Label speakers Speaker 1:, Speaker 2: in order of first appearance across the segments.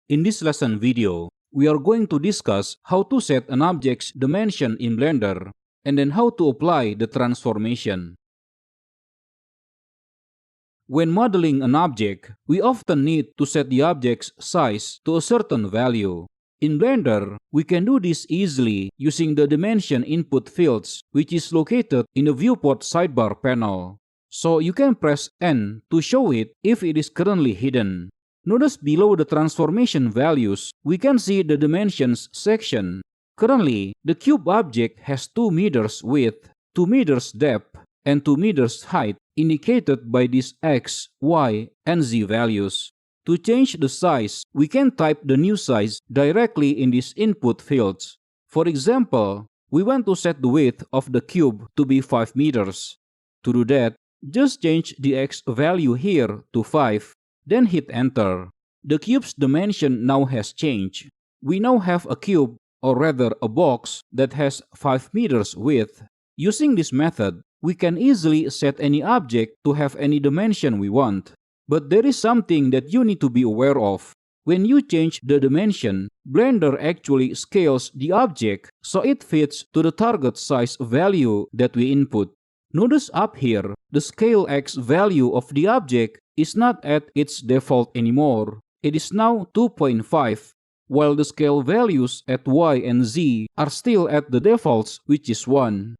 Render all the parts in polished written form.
Speaker 1: In this lesson video, we are going to discuss how to set an object's dimension in Blender and then how to apply the transformation. When modeling an object, we often need to set the object's size to a certain value. In Blender, we can do this easily using the dimension input fields, which is located in the viewport sidebar panel. So you can press N to show it if it is currently hidden. Notice below the transformation values, we can see the dimensions section. Currently, the cube object has 2 meters width, 2 meters depth, and 2 meters height, indicated by these X, Y, and Z values. To change the size, we can type the new size directly in these input fields. For example, we want to set the width of the cube to be 5 meters. To do that, just change the X value here to 5, then hit enter. The cube's dimension now has changed. We now have a cube, or rather a box, that has 5 meters width. Using this method, we can easily set any object to have any dimension we want. But there is something that you need to be aware of. When you change the dimension, Blender actually scales the object so it fits to the target size value that we input. Notice up here, the scale X value of the object is not at its default anymore. It is now 2.5, while the scale values at Y and Z are still at the defaults, which is 1.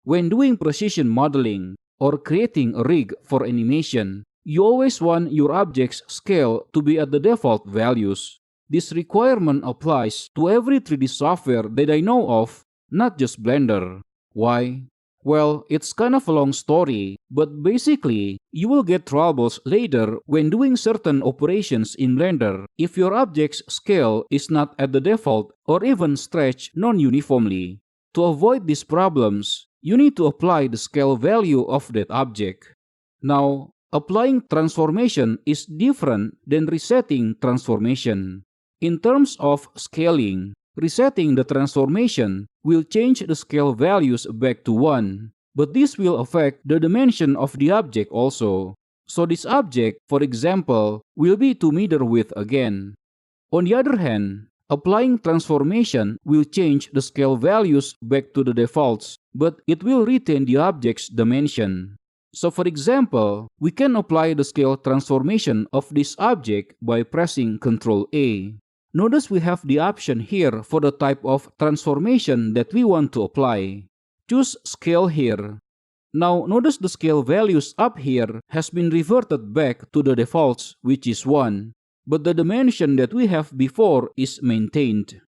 Speaker 1: When doing precision modeling or creating a rig for animation, you always want your object's scale to be at the default values. This requirement applies to every 3D software that I know of, not just Blender. Why? Well, it's kind of a long story, but basically, you will get troubles later when doing certain operations in Blender if your object's scale is not at the default or even stretched non-uniformly. To avoid these problems, you need to apply the scale value of that object. Now, applying transformation is different than resetting transformation. In terms of scaling, resetting the transformation will change the scale values back to 1, but this will affect the dimension of the object also. So this object, for example, will be 2 meter width again. On the other hand, applying transformation will change the scale values back to the defaults, but it will retain the object's dimension. So for example, we can apply the scale transformation of this object by pressing Ctrl A. Notice we have the option here for the type of transformation that we want to apply. Choose Scale here. Now notice the scale values up here has been reverted back to the defaults, which is 1, but the dimension that we have before is maintained.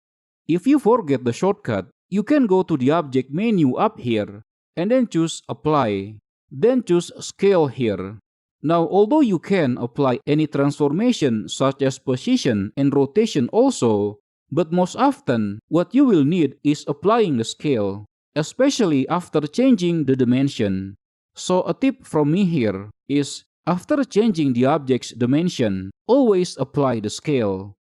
Speaker 1: If you forget the shortcut, you can go to the Object menu up here and then choose Apply. Then choose Scale here. Now, although you can apply any transformation such as position and rotation also, but most often, what you will need is applying the scale, especially after changing the dimension. So a tip from me here is, after changing the object's dimension, always apply the scale.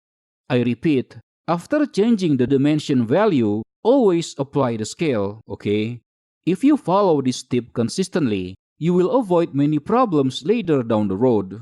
Speaker 1: I repeat, after changing the dimension value, always apply the scale, okay? If you follow this tip consistently, you will avoid many problems later down the road.